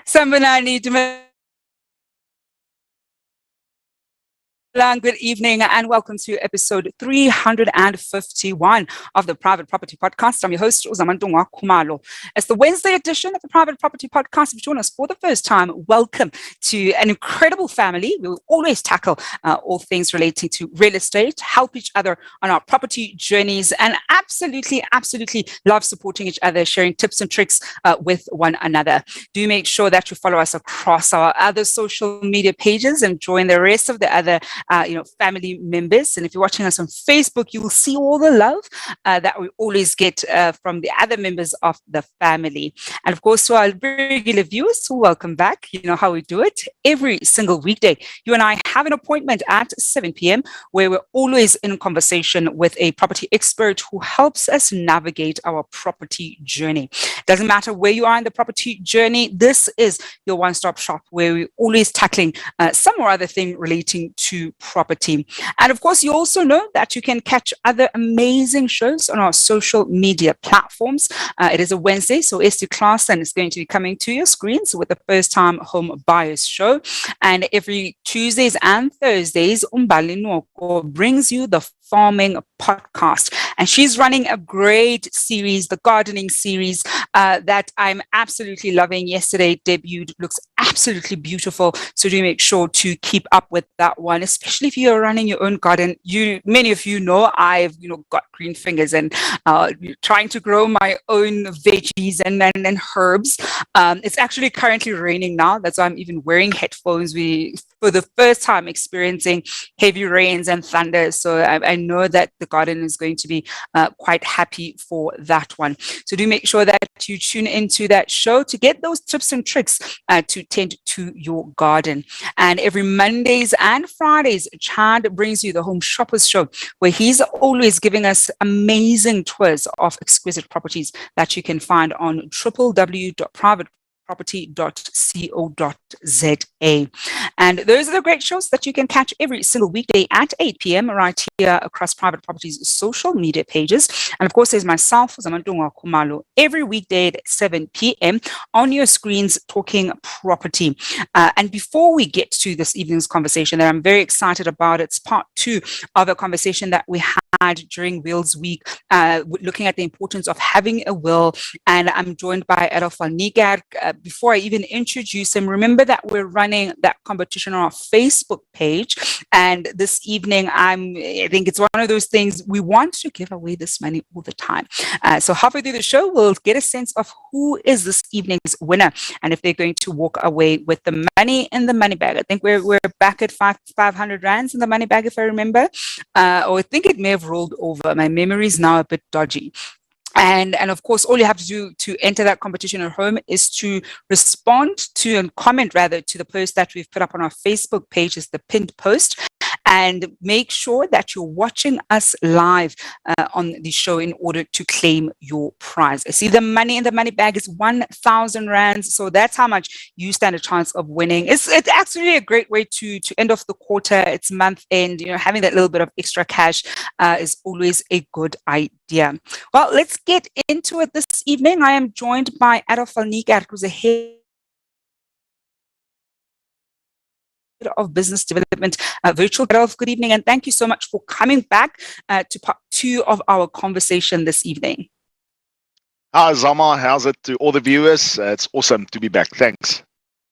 Sanibonani, good evening and welcome to episode 351 of the Private Property Podcast. I'm your host, Uzamantungwa Khumalo. It's the Wednesday edition of the Private Property Podcast. If you join us for the first time, welcome to an incredible family. We will always tackle all things relating to real estate, help each other on our property journeys, and absolutely love supporting each other, sharing tips and tricks with one another. Do make sure that you follow us across our other social media pages and join the rest of the other family members. And if you're watching us on Facebook, you will see all the love that we always get from the other members of the family. And of course, to our regular viewers, welcome back. You know how we do it. Every single weekday, you and I have an appointment at 7 p.m. where we're always in conversation with a property expert who helps us navigate our property journey. Doesn't matter where you are in the property journey, this is your one-stop shop where we're always tackling some or other thing relating to property. And of course, you also know that you can catch other amazing shows on our social media platforms. It is a Wednesday, so ST Class and is going to be coming to your screens with the First Time Home Buyers Show. And every Tuesdays and Thursdays, Umbali Nwoko brings you the Farming Podcast. And she's running a great series, the gardening series, that I'm absolutely loving. Yesterday it debuted, looks absolutely beautiful. So do make sure to keep up with that one, especially if you're running your own garden. Many of you know I've got green fingers and trying to grow my own veggies and herbs. It's actually currently raining now. That's why I'm even wearing headphones. We, for the first time, experiencing heavy rains and thunder. So I know that the garden is going to be quite happy for that one. So do make sure that you tune into that show to get those tips and tricks to tend to your garden. And every Mondays and Fridays, Chad brings you the Home Shoppers Show, where he's always giving us amazing tours of exquisite properties that you can find on www.privatepropertypodcast.co.za. privateproperty.co.za. And those are the great shows that you can catch every single weekday at 8 p.m. right here across Private Property's social media pages. And of course, there's myself, Khumalo, every weekday at 7 p.m. on your screens talking property. And before we get to this evening's conversation that I'm very excited about, it's part 2 of a conversation that we had during Wills Week, looking at the importance of having a will. And I'm joined by Adolf Van Niekerk. Before I even introduce him, remember that we're running that competition on our Facebook page. And this evening, I think it's one of those things, we want to give away this money all the time. So halfway through the show, we'll get a sense of who is this evening's winner and if they're going to walk away with the money in the money bag. I think we're back at 500 rands in the money bag, if I remember. Or I think it may have rolled over. My memory is now a bit dodgy. And of course, all you have to do to enter that competition at home is to respond to and comment rather to the post that we've put up on our Facebook page, is the pinned post. And make sure that you're watching us live on the show in order to claim your prize. I see the money in the money bag is 1,000 rands. So that's how much you stand a chance of winning. It's actually a great way to end off the quarter. It's month end. Having that little bit of extra cash is always a good idea. Well, let's get into it this evening. I am joined by Adolf Van Niekerk, who's a head of Business Development Virtual. Adolf, good evening, and thank you so much for coming back to part 2 of our conversation this evening. Hi, Zama. How's it to all the viewers? It's awesome to be back. Thanks.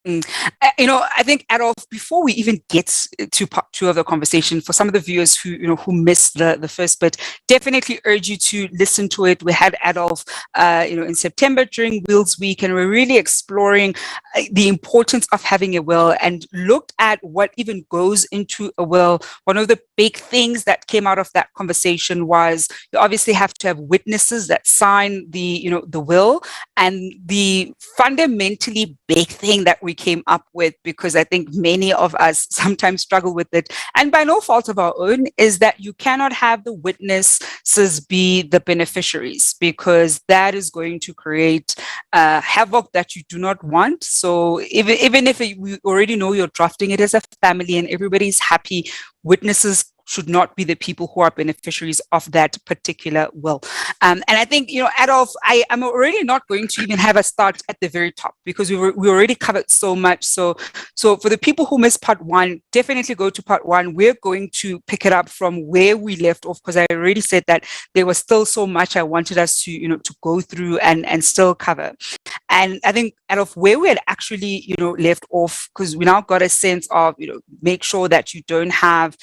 I think, Adolf, before we even get to part 2 of the conversation, for some of the viewers who missed the first bit, definitely urge you to listen to it. We had Adolf, in September during Wills Week, and we're really exploring the importance of having a will and looked at what even goes into a will. One of the big things that came out of that conversation was you obviously have to have witnesses that sign the will, and the fundamentally big thing that we came up with, because I think many of us sometimes struggle with it, and by no fault of our own, is that you cannot have the witnesses be the beneficiaries, because that is going to create havoc that you do not want. So even if we already know you're drafting it as a family and everybody's happy, witnesses should not be the people who are beneficiaries of that particular will. And I think, Adolf, I'm already not going to even have a start at the very top, because we already covered so much. So for the people who missed part 1, definitely go to part 1. We're going to pick it up from where we left off, because I already said that there was still so much I wanted us to go through and still cover. And I think, Adolf, where we had actually, left off, because we now got a sense of, make sure that you don't have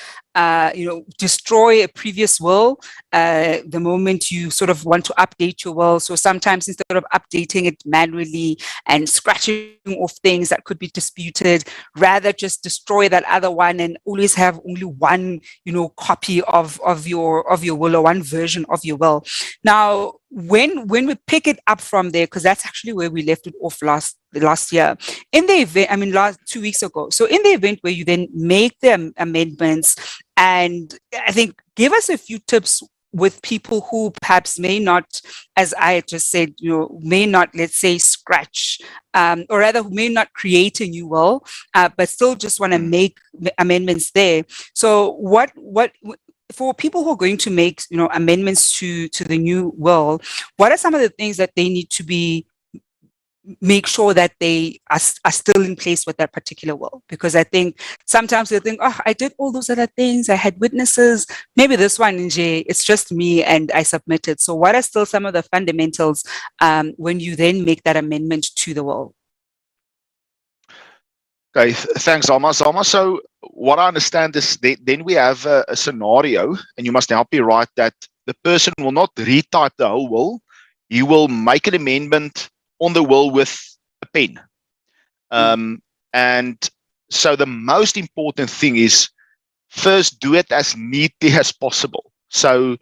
destroy a previous will the moment you sort of want to update your will. So sometimes instead of updating it manually and scratching off things that could be disputed, rather just destroy that other one and always have only one, copy of your will, or one version of your will. Now, when we pick it up from there, because that's actually where we left it off last year, in the event, 2 weeks ago. So in the event where you then make the amendments, and I think give us a few tips with people who perhaps may not, as I just said, may not, let's say, scratch, or rather who may not create a new will, but still just want to make amendments there. So what for people who are going to make, amendments to the new will, what are some of the things that they need to make sure that they are still in place with that particular will? Because I think sometimes they think, I did all those other things, I had witnesses, maybe this one, it's just me and I submitted. So what are still some of the fundamentals when you then make that amendment to the will? Okay, thanks, Alma. So what I understand is then we have a scenario, and you must help me write that the person will not retype the whole will. You will make an amendment on the will with a pen. And so the most important thing is first do it as neatly as possible. So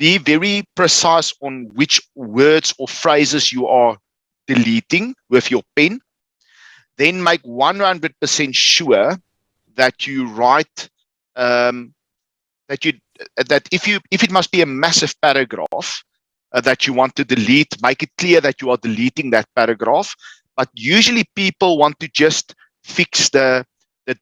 be very precise on which words or phrases you are deleting with your pen. Then make 100% sure that you write that if it must be a massive paragraph that you want to delete, make it clear that you are deleting that paragraph. But usually people want to just fix the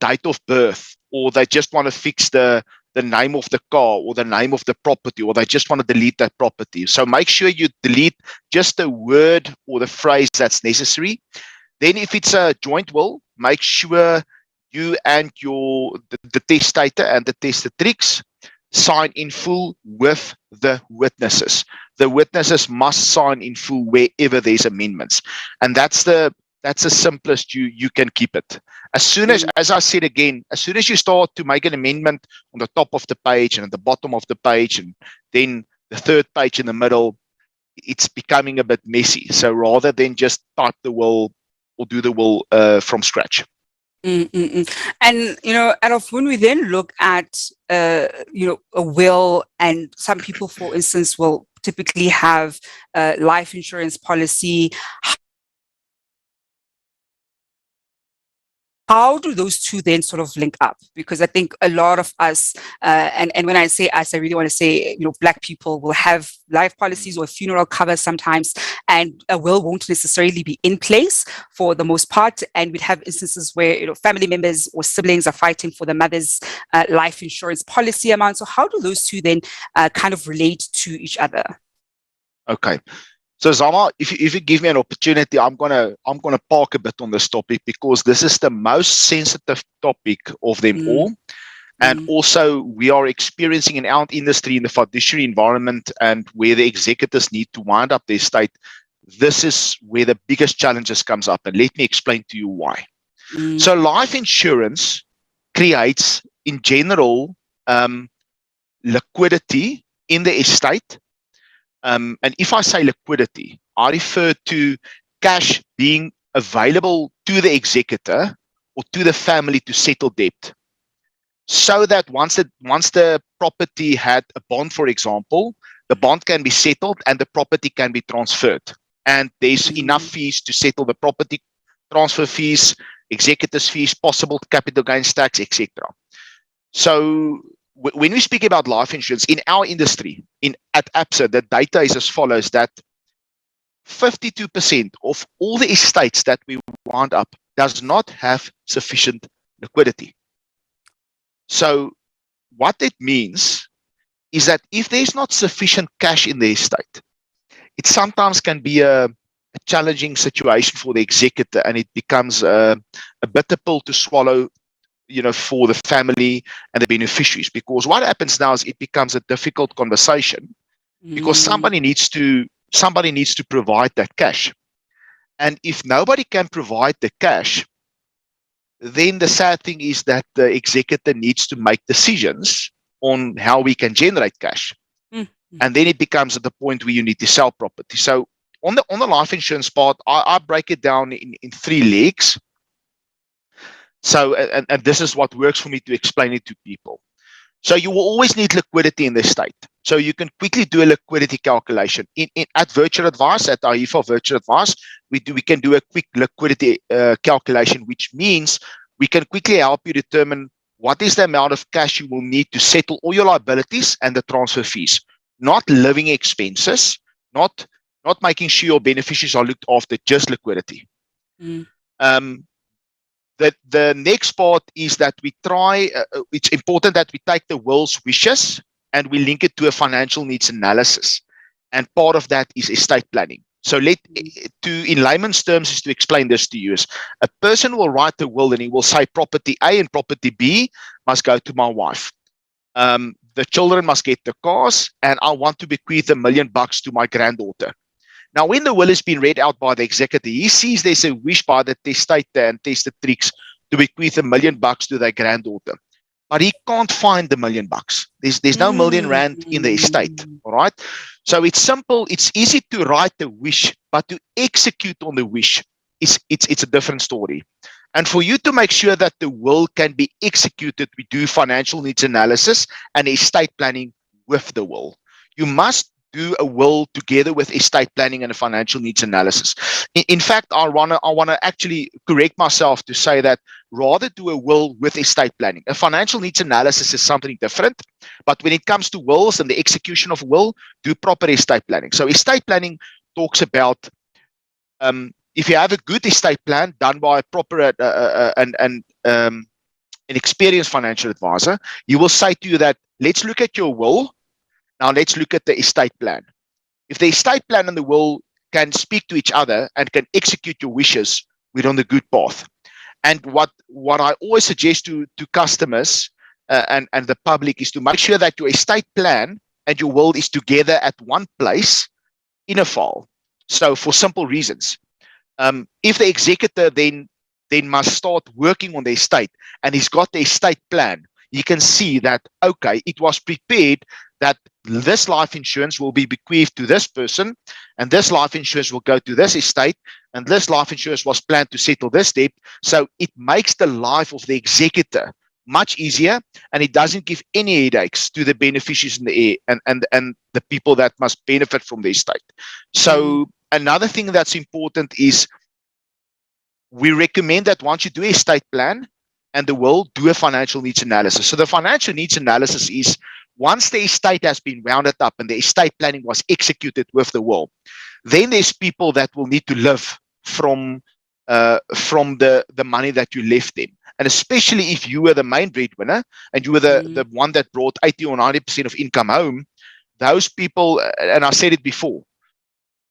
date of birth, or they just want to fix the name of the car or the name of the property, or they just want to delete that property. So make sure you delete just the word or the phrase that's necessary. Then if it's a joint will, make sure you and the testator and the testatrix sign in full with the witnesses. The witnesses must sign in full wherever there's amendments. And that's the simplest you can keep it. As soon as I said again, as soon as you start to make an amendment on the top of the page and at the bottom of the page, and then the third page in the middle, it's becoming a bit messy. So rather than just type the will or do the will from scratch. And, Adolf, when we then look at, a will, and some people, for instance, will typically have a life insurance policy. How do those two then sort of link up? Because I think a lot of us, and when I say us, I really want to say, Black people will have life policies or funeral cover sometimes, and a will won't necessarily be in place for the most part. And we'd have instances where, family members or siblings are fighting for the mother's life insurance policy amount. So how do those two then kind of relate to each other? Okay. So Zama, if you give me an opportunity, I'm gonna park a bit on this topic, because this is the most sensitive topic of them all. And also we are experiencing in our industry, in the fiduciary environment, and where the executors need to wind up their estate. This is where the biggest challenges comes up. And let me explain to you why. So life insurance creates, in general, liquidity in the estate. And if I say liquidity, I refer to cash being available to the executor or to the family to settle debt. So that once the property had a bond, for example, the bond can be settled and the property can be transferred. And there's enough fees to settle the property, transfer fees, executors' fees, possible capital gains tax, etc. So when we speak about life insurance in our industry, at ABSA, the data is as follows: that 52% of all the estates that we wind up does not have sufficient liquidity. So what it means is that if there's not sufficient cash in the estate, it sometimes can be a challenging situation for the executor, and it becomes a bitter pill to swallow, for the family and the beneficiaries. Because what happens now is it becomes a difficult conversation, because somebody needs to provide that cash. And if nobody can provide the cash, then the sad thing is that the executor needs to make decisions on how we can generate cash. And then it becomes at the point where you need to sell property. So on the life insurance part, I break it down in three legs. So, and this is what works for me to explain it to people. So you will always need liquidity in the estate. So you can quickly do a liquidity calculation. At Virtual Advice, at IFA Virtual Advice, we can do a quick liquidity calculation, which means we can quickly help you determine what is the amount of cash you will need to settle all your liabilities and the transfer fees, not living expenses, not making sure your beneficiaries are looked after, just liquidity. The next part is that we try, it's important that we take the will's wishes and we link it to a financial needs analysis. And part of that is estate planning. So in layman's terms, is to explain this to you, is a person will write a will and he will say property A and property B must go to my wife. The children must get the cars, and I want to bequeath $1 million to my granddaughter. Now, when the will has been read out by the executor, he sees there's a wish by the testator and testatrix to bequeath $1 million to their granddaughter. But he can't find the $1 million. There's no million rand in the estate. All right. So it's simple. It's easy to write the wish, but to execute on the wish it's a different story. And for you to make sure that the will can be executed, we do financial needs analysis and estate planning with the will. You must do a will together with estate planning and a financial needs analysis. In fact, I want to actually correct myself to say that rather do a will with estate planning. A financial needs analysis is something different, but when it comes to wills and the execution of will, do proper estate planning. So estate planning talks about if you have a good estate plan done by a proper an experienced financial advisor, he will say to you that, let's look at your will. Now let's look at the estate plan. If the estate plan and the will can speak to each other and can execute your wishes, we're on the good path. And what I always suggest to customers and the public is to make sure that your estate plan and your will is together at one place in a file. So for simple reasons, if the executor then must start working on the estate and he's got the estate plan, you can see that, okay, it was prepared that this life insurance will be bequeathed to this person, and this life insurance will go to this estate, and this life insurance was planned to settle this debt. So it makes the life of the executor much easier, and it doesn't give any headaches to the beneficiaries in the air and the people that must benefit from the estate. So another thing that's important is we recommend that once you do a estate plan and the will, do a financial needs analysis. So the financial needs analysis is once the estate has been rounded up and the estate planning was executed with the will, then there's people that will need to live from the money that you left them. And especially if you were the main breadwinner and you were the one that brought 80 or 90% of income home, those people, and I said it before,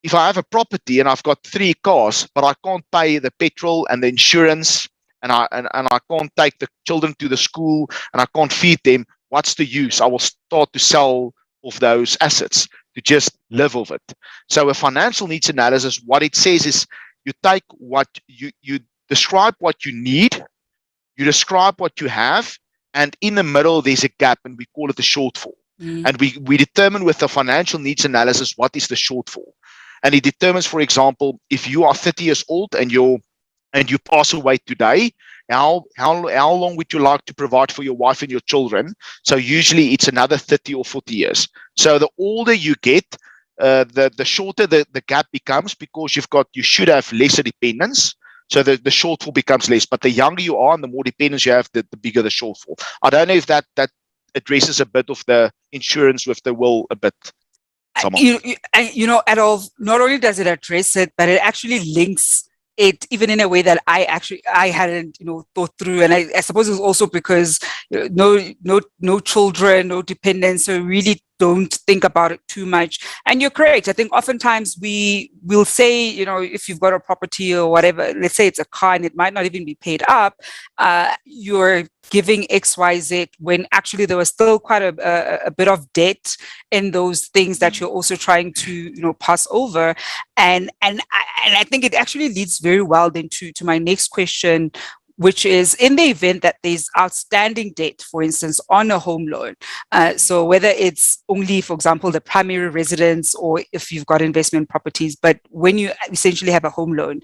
if I have a property and I've got 3 cars, but I can't pay the petrol and the insurance, and I can't take the children to the school, and I can't feed them, what's the use? I will start to sell off those assets to just live off it. So a financial needs analysis, what it says is you take what you describe what you need, you describe what you have, and in the middle there's a gap, and we call it the shortfall. And we determine with the financial needs analysis what is the shortfall. And it determines, for example, if you are 30 years old and you pass away today, how long would you like to provide for your wife and your children? So usually it's another 30 or 40 years. So the older you get, the shorter the gap becomes, because you should have lesser dependents. So the shortfall becomes less. But the younger you are and the more dependents you have, the bigger the shortfall. I don't know if that addresses a bit of the insurance with the will a bit. Adolf, not only does it address it, but it actually links it even in a way that I hadn't thought through. And I suppose it's also because no children, no dependents, so really don't think about it too much. And you're correct. I think oftentimes we'll say, if you've got a property or whatever, let's say it's a car and it might not even be paid up, you're giving XYZ, when actually there was still quite a bit of debt in those things that you're also trying to pass over. And I think it actually leads very well then to my next question, which is, in the event that there's outstanding debt, for instance, on a home loan, so whether it's only, for example, the primary residence, or if you've got investment properties, but when you essentially have a home loan,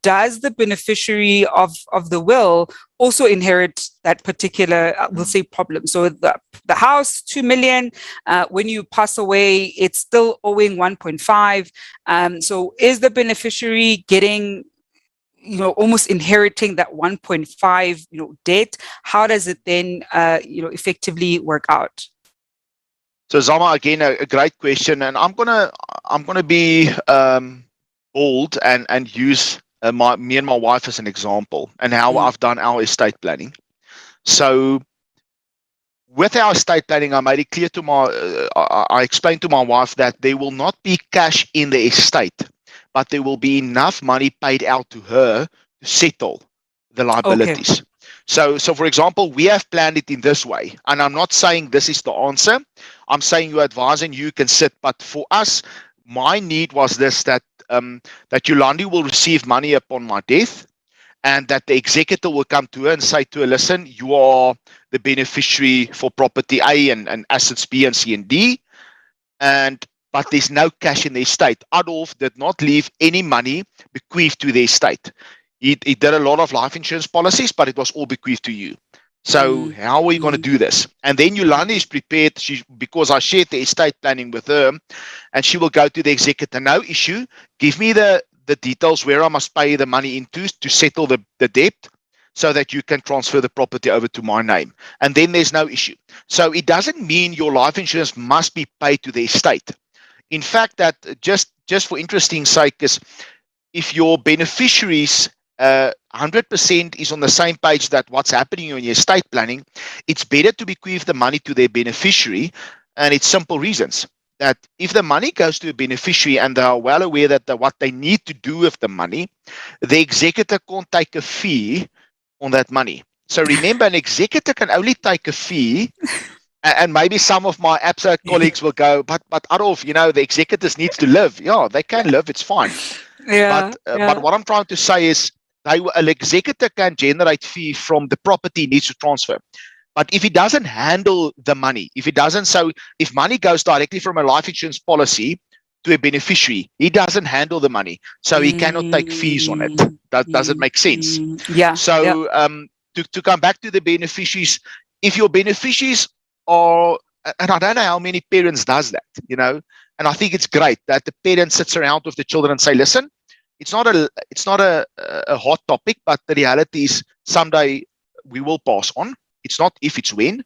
does the beneficiary of the will also inherit that particular, we'll say, problem? So the house, 2 million, when you pass away, it's still owing 1.5. So is the beneficiary getting almost inheriting that 1.5, debt? How does it then, effectively work out? So Zama, again, a great question, and I'm gonna be bold and use me and my wife as an example, and how I've done our estate planning. So with our estate planning, I made it clear to I explained to my wife that there will not be cash in the estate, but there will be enough money paid out to her to settle the liabilities. Okay. So for example, we have planned it in this way, and I'm not saying this is the answer. I'm saying you're advising you can sit, but for us, my need was this, that Yolandi will receive money upon my death, and that the executor will come to her and say to her, listen, you are the beneficiary for property A and assets B and C and D, but there's no cash in the estate. Adolf did not leave any money bequeathed to the estate. He did a lot of life insurance policies, but it was all bequeathed to you. So how are you going to do this? And then Yolandi is prepared, because I shared the estate planning with her, and she will go to the executor. No issue. Give me the details where I must pay the money into to settle the debt, so that you can transfer the property over to my name. And then there's no issue. So it doesn't mean your life insurance must be paid to the estate. In fact, that just for interesting sake, is if your beneficiaries 100% is on the same page that what's happening in your estate planning, it's better to bequeath the money to their beneficiary, and it's simple reasons. That if the money goes to a beneficiary and they are well aware that what they need to do with the money, the executor can't take a fee on that money. So remember, an executor can only take a fee, and maybe some of my ABSA colleagues will go, but Adolf, the executors needs to live. Yeah, they can live, it's fine. But what I'm trying to say is, an executor can generate fee from the property he needs to transfer. But if he doesn't handle the money, if money goes directly from a life insurance policy to a beneficiary, he doesn't handle the money, so he cannot take fees on it. Does it make sense? Yeah. So to come back to the beneficiaries, if your beneficiaries are, and I don't know how many parents does that, and I think it's great that the parent sits around with the children and say, listen, it's not a hot topic, but the reality is someday we will pass on. It's not if, it's when.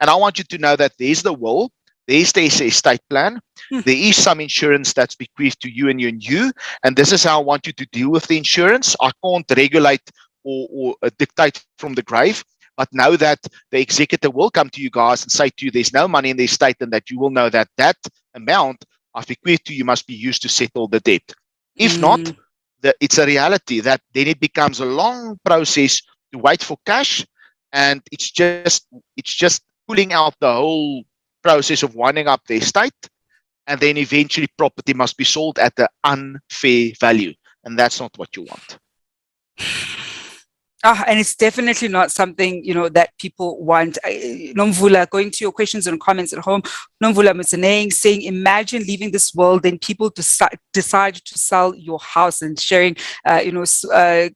And I want you to know that there's the will, there's the estate plan, there is some insurance that's bequeathed to you and you, and this is how I want you to deal with the insurance. I can't regulate or dictate from the grave, but know that the executor will come to you guys and say to you, there's no money in the estate, and that you will know that that amount I've bequeathed to you must be used to settle the debt. If not, it's a reality that then it becomes a long process to wait for cash, and it's just pulling out the whole process of winding up the estate, and then eventually property must be sold at the unfair value, and that's not what you want. And it's definitely not something, that people want. Nomvula, going to your questions and comments at home, Nomvula Mutsaneng saying, imagine leaving this world, then people decide to sell your house, and sharing,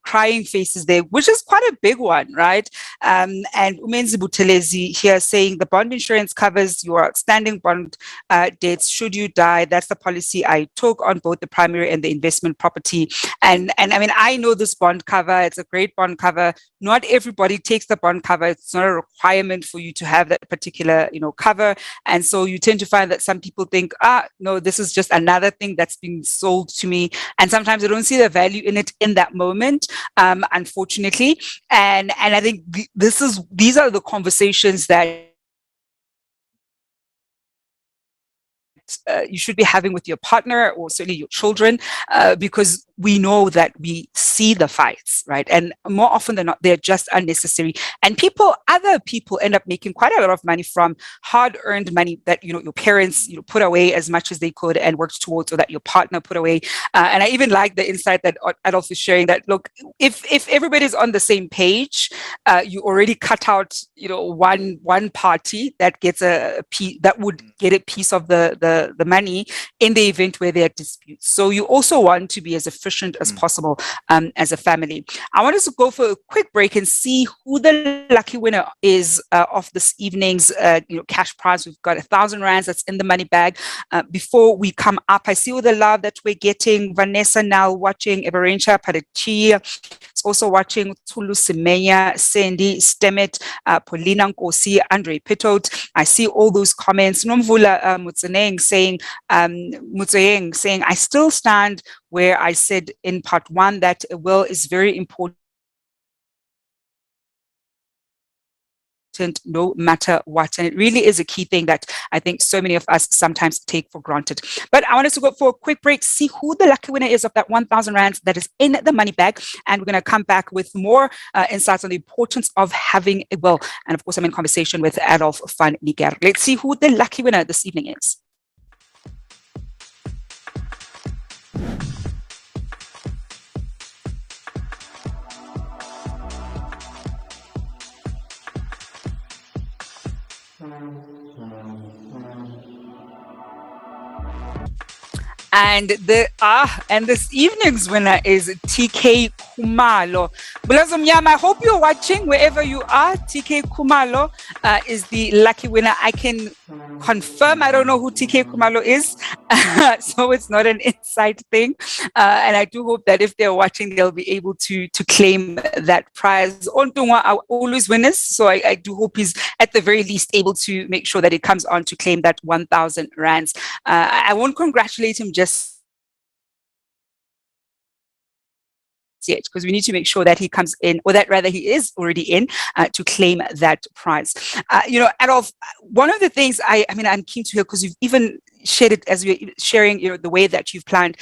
crying faces there, which is quite a big one, right? And Umenzi Butelezi here saying, the bond insurance covers your outstanding bond debts should you die. That's the policy I took on both the primary and the investment property. And I mean, I know this bond cover, it's a great bond cover. Not everybody takes the bond cover. It's not a requirement for you to have that particular, cover. And so you tend to find that some people think, no, this is just another thing that's being sold to me. And sometimes they don't see the value in it in that moment, unfortunately. And I think these are the conversations that you should be having with your partner, or certainly your children, because we know that we see the fights, right? And more often than not, they're just unnecessary. And other people end up making quite a lot of money from hard-earned money that, your parents, put away as much as they could and worked towards, or that your partner put away. And I even like the insight that Adolf is sharing, that, look, if everybody's on the same page, you already cut out, one party that gets that would get a piece of the money in the event where there are disputes. So you also want to be as efficient as possible as a family. I want us to go for a quick break and see who the lucky winner is of this evening's cash prize. We've got 1,000 rands that's in the money bag. Before we come up, I see all the love that we're getting. Vanessa now watching, Eberencha Padachi is also watching, Tulu Semenya, Sandy Stemet, Paulina Nkosi, Andre Pitot. I see all those comments. Nomvula Mutsaneng saying, I still stand where I said in part one that a will is very important, no matter what. And it really is a key thing that I think so many of us sometimes take for granted. But I want us to go for a quick break, see who the lucky winner is of that 1,000 rands that is in the money bag. And we're going to come back with more insights on the importance of having a will. And of course, I'm in conversation with Adolf Van Niekerk. Let's see who the lucky winner this evening is. And this evening's winner is TK Khumalo. Bulazumnyama, I hope you're watching wherever you are. TK Khumalo is the lucky winner. I can confirm I don't know who TK Khumalo is, so it's not an inside thing. And I do hope that if they're watching, they'll be able to claim that prize. Ontungwa are always winners, so I do hope he's at the very least able to make sure that he comes on to claim that 1,000 rands. I won't congratulate him just yet, because we need to make sure that he comes in, or that rather he is already in, to claim that prize. Adolf, one of the things I'm keen to hear, because you've even shared it as we're sharing, the way that you've planned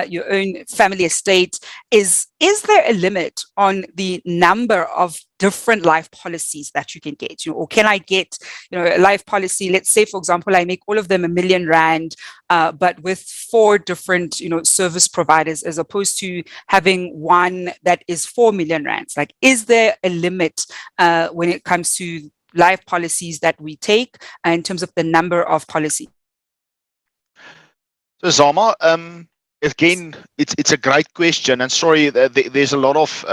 your own family estate. Is there a limit on the number of different life policies that you can get? Or can I get, a life policy? Let's say, for example, I make all of them R1 million, but with 4 different, service providers, as opposed to having one that is 4 million rands. Like, is there a limit when it comes to life policies that we take in terms of the number of policies? So Zama, again, it's a great question, and sorry, there's a lot of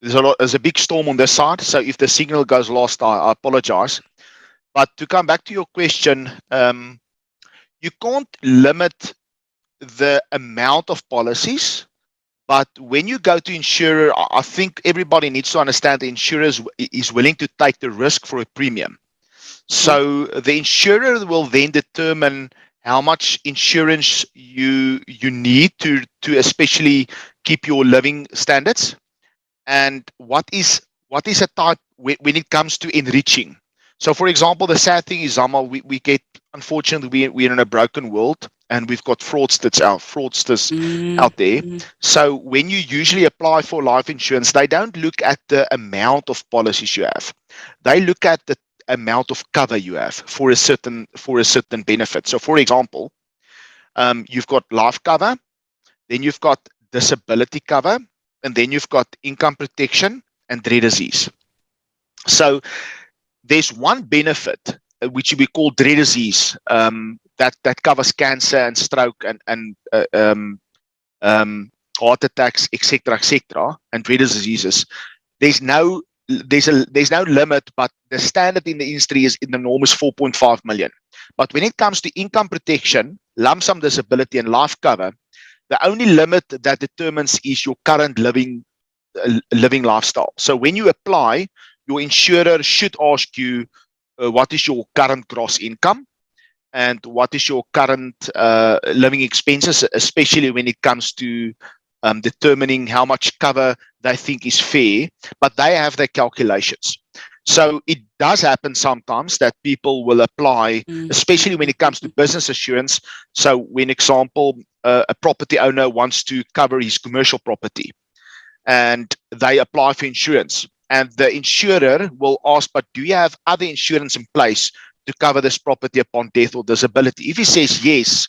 there's a big storm on this side. So if the signal goes lost, I apologize. But to come back to your question, you can't limit the amount of policies. But when you go to insurer, I think everybody needs to understand the insurer is willing to take the risk for a premium. So the insurer will then determine how much insurance you need to especially keep your living standards, and what is a type when it comes to enriching. So, for example, the sad thing is, Zama, we get, unfortunately, we're in a broken world, and we've got fraudsters out there. So when you usually apply for life insurance, they don't look at the amount of policies you have. They look at the amount of cover you have for a certain benefit. So, for example, you've got life cover, then you've got disability cover, and then you've got income protection and rare disease. So there's one benefit which we call rare disease, that covers cancer and stroke and heart attacks, etc., and rare diseases. There's no limit, but the standard in the industry is in the norm is 4.5 million. But when it comes to income protection, lump sum disability, and life cover, the only limit that determines is your current living lifestyle. So when you apply, your insurer should ask you what is your current gross income and what is your current living expenses, especially when it comes to determining how much cover they think is fair, but they have their calculations. So it does happen sometimes that people will apply, especially when it comes to business assurance. So when, example, a property owner wants to cover his commercial property and they apply for insurance, and the insurer will ask, but do you have other insurance in place to cover this property upon death or disability? If he says yes,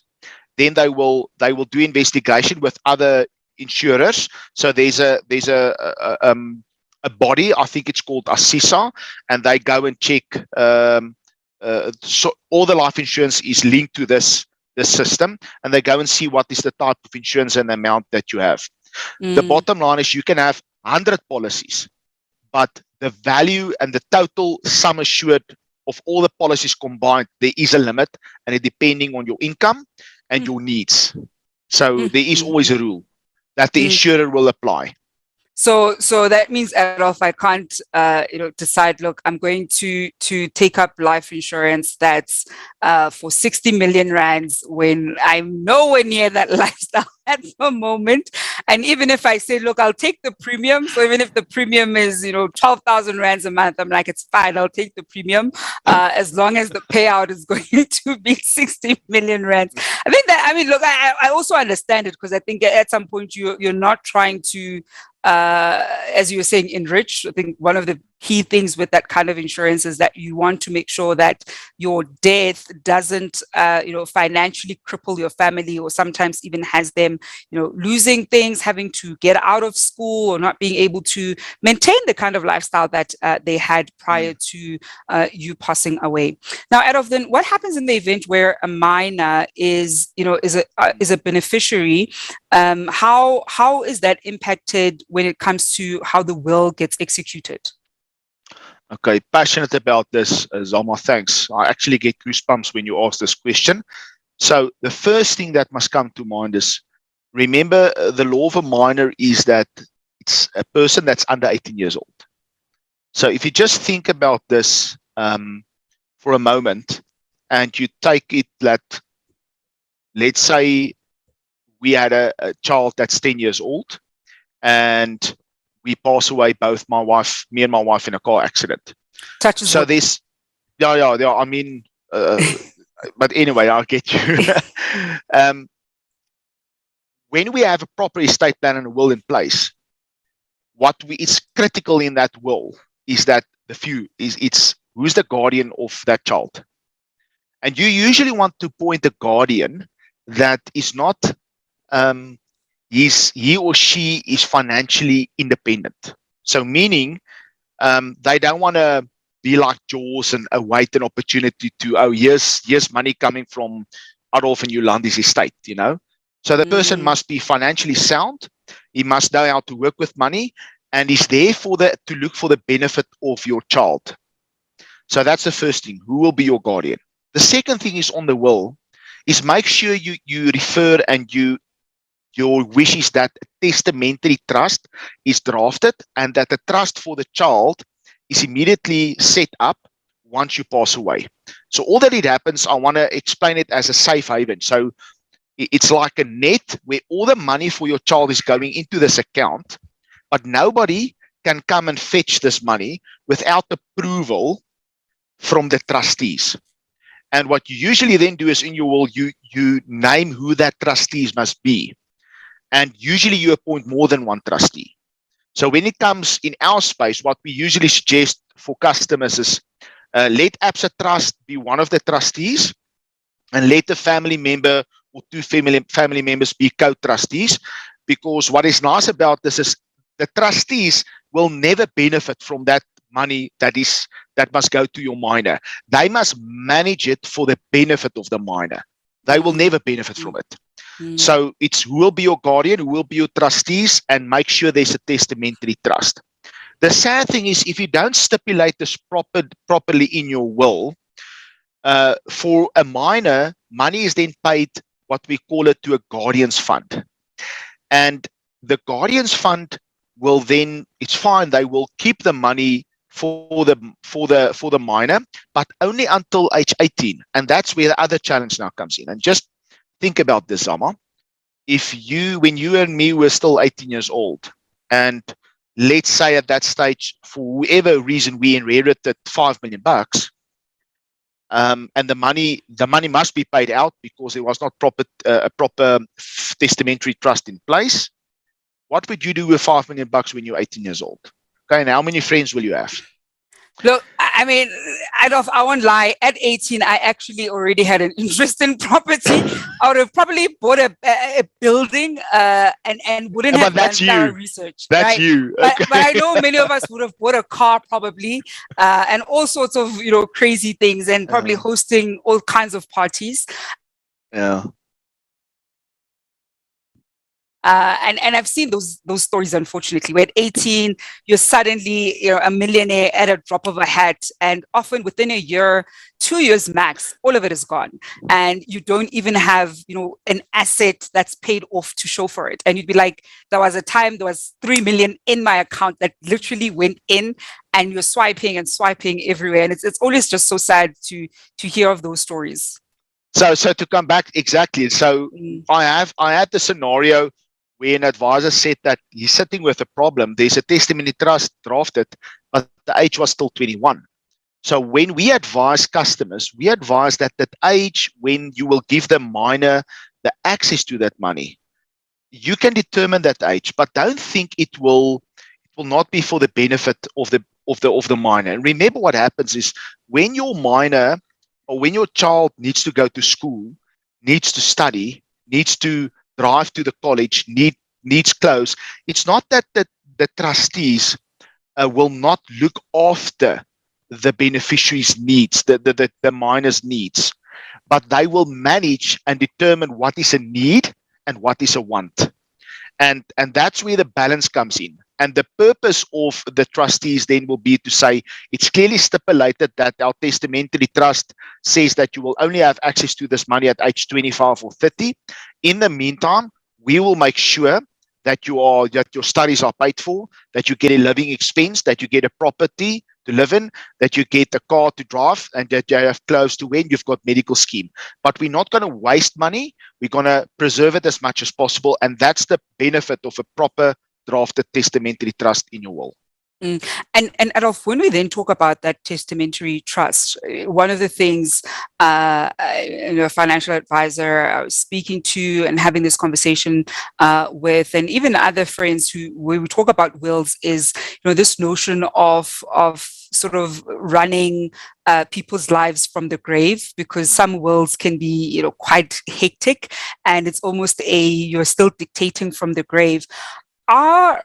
then they will do investigation with other insurers. So there's a body, I think it's called ASISA, and they go and check. So all the life insurance is linked to this system, and they go and see what is the type of insurance and the amount that you have. The bottom line is you can have 100 policies, but the value and the total sum assured of all the policies combined, there is a limit, and it depending on your income and your needs. So there is always a rule that the insurer will apply. So that means, Adolf, I can't, decide, look, I'm going to take up life insurance that's for 60 million rands when I'm nowhere near that lifestyle at the moment. And even if I say, look, I'll take the premium. So even if the premium is, 12,000 rands a month, I'm like, it's fine. I'll take the premium as long as the payout is going to be 60 million rands. I also understand it, because I think at some point you're not trying to, as you were saying, enrich. I think one of the key things with that kind of insurance is that you want to make sure that your death doesn't, financially cripple your family, or sometimes even has them, losing things, having to get out of school, or not being able to maintain the kind of lifestyle that they had prior to you passing away. Now, Adolf, then what happens in the event where a minor is a beneficiary? How is that impacted when it comes to how the will gets executed? Okay, passionate about this, Zama, thanks. I actually get goosebumps when you ask this question. So the first thing that must come to mind is, remember, the law of a minor is that it's a person that's under 18 years old. So if you just think about this for a moment, and you take it that, let's say, we had a child that's 10 years old, and we pass away, both me and my wife, in a car accident. Touches So wood. there's, yeah. I mean, but anyway, I'll get you. When we have a proper estate plan and a will in place, it's critical in that will is that it's who's the guardian of that child. And you usually want to appoint a guardian that is not, he or she is financially independent. So meaning, they don't want to be like Jaws and await an opportunity to, here's money coming from Adolf Van Niekerk's estate, So the person must be financially sound. He must know how to work with money, and is there to look for the benefit of your child. So that's the first thing. Who will be your guardian? The second thing is on the will, is make sure you refer and your wish is that a testamentary trust is drafted and that the trust for the child is immediately set up once you pass away. So all that it happens, I want to explain it as a safe haven. So it's like a net where all the money for your child is going into this account, but nobody can come and fetch this money without approval from the trustees. And what you usually then do is in your will, you name who that trustees must be. And usually you appoint more than one trustee. So when it comes in our space, what we usually suggest for customers is let Absa Trust be one of the trustees, and let the family member or two family members be co-trustees. Because what is nice about this is the trustees will never benefit from that money that must go to your minor. They must manage it for the benefit of the minor. They will never benefit from it. So it's who will be your guardian, who will be your trustees, and make sure there's a testamentary trust. The sad thing is, if you don't stipulate this properly in your will, for a minor, money is then paid, what we call it, to a guardian's fund. And the guardian's fund will then, it's fine, they will keep the money for the minor, but only until age 18. And that's where the other challenge now comes in. And just think about this, Zama. When you and me were still 18 years old, and let's say at that stage, for whatever reason, we inherited $5 million, and the money must be paid out because there was not a proper testamentary trust in place. What would you do with $5 million when you're 18 years old? Okay, and how many friends will you have? Look, I mean, Adolf, I won't lie. At 18, I actually already had an interest in property. I would have probably bought a building and wouldn't have done thorough research. That's right? you. Okay. But I know many of us would have bought a car probably, and all sorts of crazy things, and probably hosting all kinds of parties. Yeah. And I've seen those stories, unfortunately, where at 18, you're suddenly a millionaire at a drop of a hat, and often within a year, 2 years max, all of it is gone. And you don't even have, an asset that's paid off to show for it. And you'd be like, there was a time there was 3 million in my account that literally went in, and you're swiping and swiping everywhere. And it's always just so sad to hear of those stories. So to come back, exactly. So I had the scenario where an advisor said that he's sitting with a problem. There's a testimony trust drafted, but the age was still 21. So when we advise customers, we advise that age when you will give the minor the access to that money, you can determine that age, but don't think it will not be for the benefit of the minor. And remember, what happens is when your minor or when your child needs to go to school, needs to study, needs to drive to the college, needs clothes, it's not that the trustees will not look after the beneficiaries' needs, the minor's needs, but they will manage and determine what is a need and what is a want. And that's where the balance comes in. And the purpose of the trustees then will be to say, it's clearly stipulated that our testamentary trust says that you will only have access to this money at age 25 or 30. In the meantime, we will make sure that your studies are paid for, that you get a living expense, that you get a property, to live in, that you get a car to drive, and that you have clothes to wear, and you've got medical scheme. But we're not going to waste money. We're going to preserve it as much as possible. And that's the benefit of a proper drafted testamentary trust in your will. And Adolf, when we then talk about that testamentary trust, one of the things a financial advisor I was speaking to and having this conversation with, and even other friends who when we talk about wills, is this notion of sort of running people's lives from the grave, because some wills can be quite hectic, and it's almost you're still dictating from the grave. Are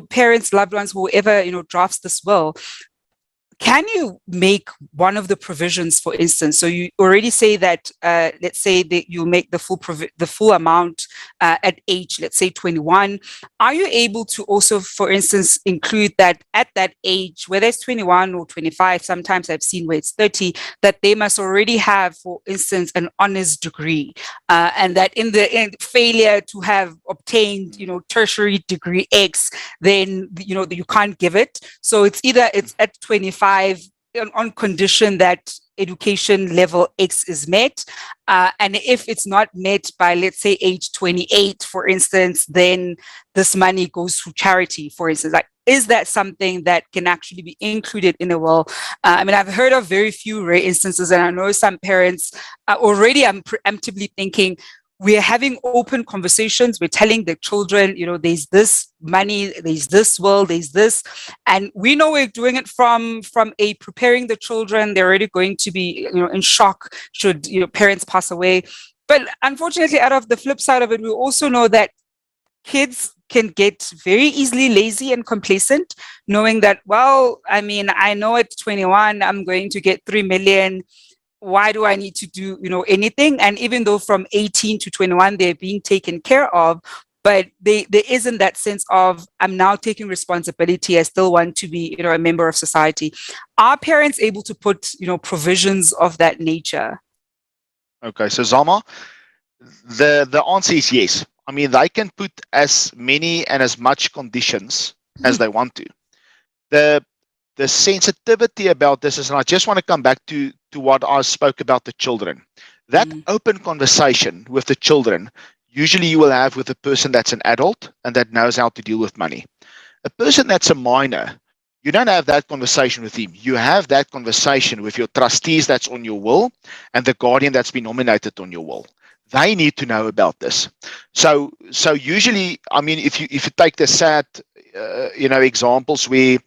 parents, loved ones, whoever drafts this will, can you make one of the provisions, for instance? So you already say that, let's say that you make the full amount at age, let's say 21. Are you able to also, for instance, include that at that age, whether it's 21 or 25, sometimes I've seen where it's 30, that they must already have, for instance, an honors degree, and that in the end, failure to have obtained, tertiary degree X, then you can't give it. So it's either it's at 25 on condition that education level X is met, and if it's not met by, let's say, age 28, for instance, then this money goes to charity, for instance. Like, is that something that can actually be included in a will? I mean, I've heard of very few rare instances, and I know some parents already are preemptively thinking, we're having open conversations. We're telling the children, there's this money, there's this will, there's this, and we know we're doing it from preparing the children. They're already going to be, in shock should parents pass away. But unfortunately, out of the flip side of it, we also know that kids can get very easily lazy and complacent, knowing that, well, I mean, I know at 21 I'm going to get 3 million. Why do I need to do, anything? And even though from 18 to 21, they're being taken care of, but there isn't that sense of, I'm now taking responsibility. I still want to be, a member of society. Are parents able to put, provisions of that nature? Okay, so Zama, the answer is yes. I mean, they can put as many and as much conditions as they want to. The sensitivity about this is, and I just want to come back to what I spoke about the children. That open conversation with the children, usually you will have with a person that's an adult and that knows how to deal with money. A person that's a minor, you don't have that conversation with him. You have that conversation with your trustees that's on your will and the guardian that's been nominated on your will. They need to know about this. So usually, I mean, if you take the sad, examples where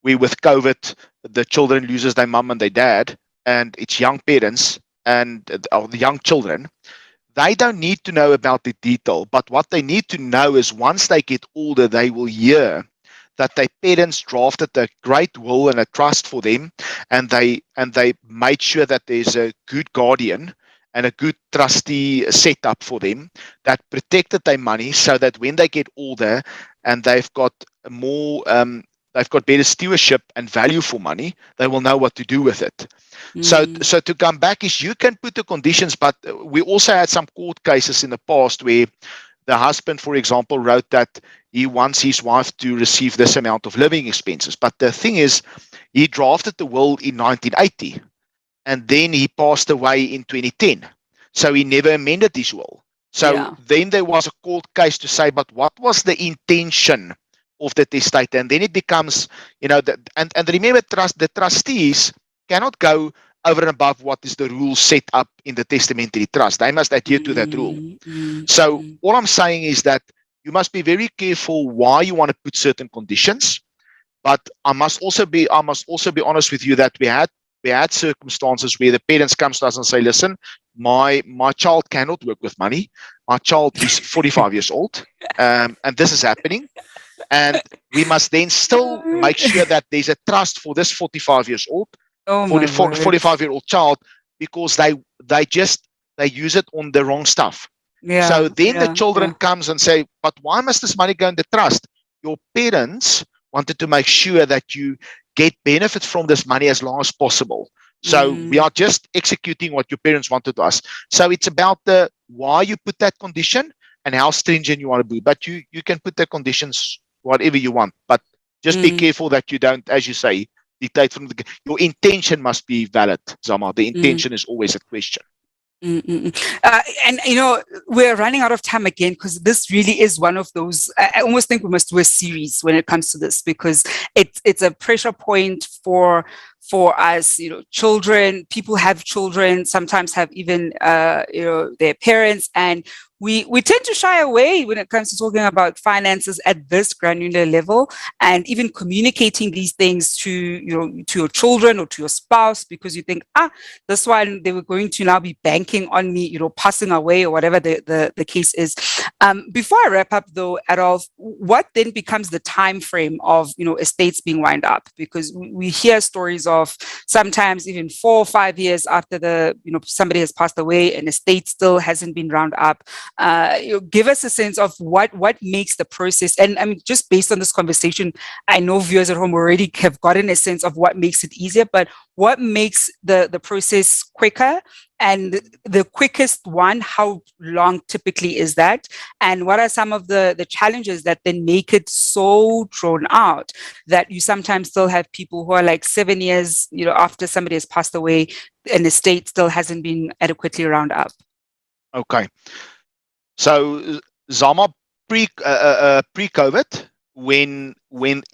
with COVID, the children loses their mum and their dad, and it's young parents and the young children, they don't need to know about the detail. But what they need to know is once they get older, they will hear that their parents drafted a great will and a trust for them, and they made sure that there's a good guardian and a good trustee set up for them that protected their money, so that when they get older and they've got more they've got better stewardship and value for money, they will know what to do with it. So to come back is, you can put the conditions, but we also had some court cases in the past where the husband, for example, wrote that he wants his wife to receive this amount of living expenses. But the thing is, he drafted the will in 1980, and then he passed away in 2010. So he never amended his will. So then there was a court case to say, but what was the intention of the testator? And then it becomes, and remember, the trustees cannot go over and above what is the rule set up in the testamentary trust. They must adhere to that rule. So all I'm saying is that you must be very careful why you want to put certain conditions. But I must also be honest with you that we had circumstances where the parents come to us and say, listen, my child cannot work with money. My child is 45 years old, and this is happening. And we must then still make sure that there's a trust for this 45-year-old, 45-year-old child, because they use it on the wrong stuff. So then the children comes and say, but why must this money go in the trust? Your parents wanted to make sure that you get benefit from this money as long as possible. So we are just executing what your parents wanted to us. So it's about the why you put that condition and how stringent you want to be. But you can put the conditions whatever you want. But Just be careful that you don't, as you say, dictate from your intention must be valid, Zama. The intention is always a question. And we're running out of time again, because this really is one of those. I almost think we must do a series when it comes to this, because it's a pressure point for us. Children, people have children, sometimes have even their parents, and we tend to shy away when it comes to talking about finances at this granular level, and even communicating these things to your children or to your spouse, because you think, this one, they were going to now be banking on me, passing away, or whatever the case is. Before I wrap up, though, Adolf, what then becomes the time frame of estates being wound up? Because we hear stories of sometimes even 4 or 5 years after somebody has passed away, and estate still hasn't been wound up. Give us a sense of what makes the process, and I mean, just based on this conversation, I know viewers at home already have gotten a sense of what makes it easier, but what makes the process quicker, and the quickest one, how long typically is that? And what are some of the challenges that then make it so drawn out that you sometimes still have people who are like 7 years, after somebody has passed away, and the estate still hasn't been adequately wound up? Okay. So, Zama, pre-COVID, when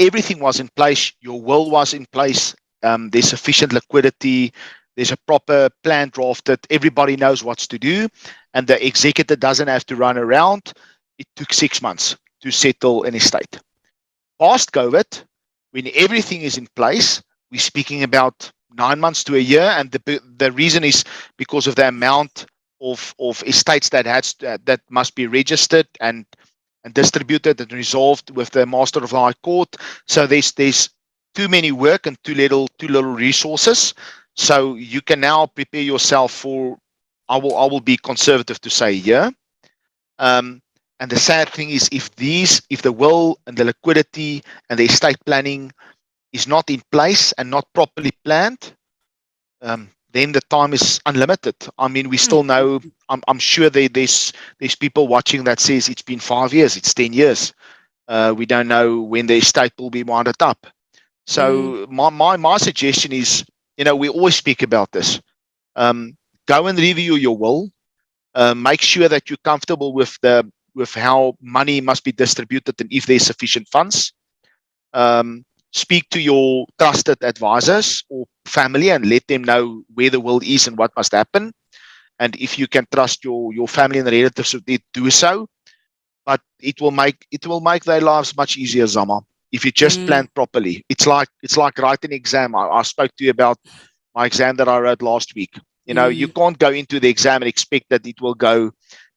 everything was in place, your will was in place, there's sufficient liquidity, there's a proper plan drafted, everybody knows what to do, and the executor doesn't have to run around. It took 6 months to settle an estate. Past COVID, when everything is in place, we're speaking about 9 months to a year, and the reason is because of the amount of estates that must be registered and distributed and resolved with the Master of the High Court. So there's too many work and too little resources. So you can now prepare yourself for, I will be conservative to say a year. And the sad thing is, if the will and the liquidity and the estate planning is not in place and not properly planned, then the time is unlimited. I mean, we still know, I'm sure there's people watching that says it's been 5 years, it's 10 years. We don't know when the estate will be wound up. So my suggestion is, we always speak about this. Go and review your will. Make sure that you're comfortable with how money must be distributed and if there's sufficient funds. Speak to your trusted advisors or family and let them know where the will is and what must happen. And if you can trust your family and relatives, do so. But it will make their lives much easier, Zama, if you just plan properly. It's like writing an exam. I spoke to you about my exam that I wrote last week. You can't go into the exam and expect that it will go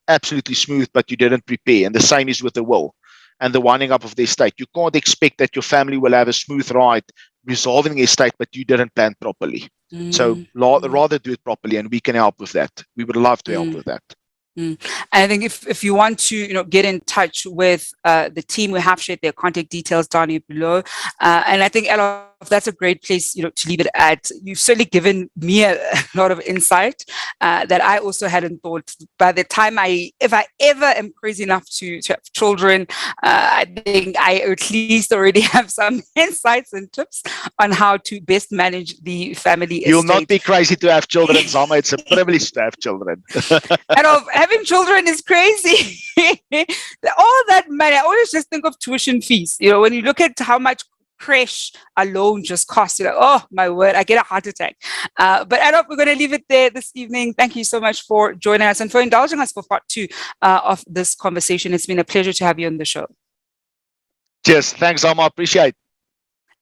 absolutely smooth, but you didn't prepare. And the same is with the will and the winding up of the estate. You can't expect that your family will have a smooth ride resolving the estate, but you didn't plan properly. So rather do it properly, and we can help with that. We would love to help with that. And I think if you want to get in touch with the team, we have shared their contact details down here below, and I think that's a great place to leave it at. You've certainly given me a lot of insight that I also hadn't thought. By the time if I ever am crazy enough to have children, I think I at least already have some insights and tips on how to best manage the family estate. You'll not be crazy to have children, Zama. It's a privilege to have children. Having children is crazy. All that money, I always just think of tuition fees. When you look at how much creche alone just costs, you're like, oh my word, I get a heart attack. But Adolf, we're going to leave it there this evening. Thank you so much for joining us and for indulging us for part 2 of this conversation. It's been a pleasure to have you on the show. Cheers. Thanks, Zama. Appreciate it.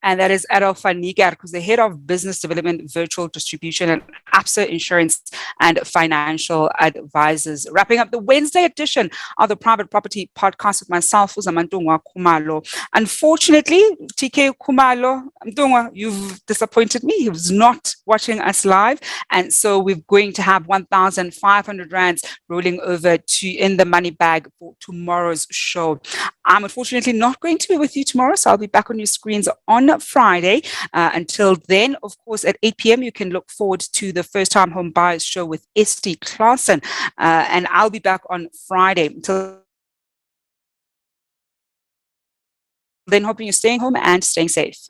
And that is Adolf Van Niekerk, who's the head of business development, virtual distribution, and ABSA Insurance and Financial Advisors. Wrapping up the Wednesday edition of the Private Property Podcast with myself, Uzamantungwa Khumalo. Unfortunately, TK Khumalo, Mtungwa, you've disappointed me. He was not watching us live. And so we're going to have 1,500 rands rolling over in the money bag for tomorrow's show. I'm unfortunately not going to be with you tomorrow, so I'll be back on your screens on Friday. Until then, of course, at 8 p.m., you can look forward to the First Time Home Buyers Show with Esty Claassen. And I'll be back on Friday. Until Then hoping you're staying home and staying safe.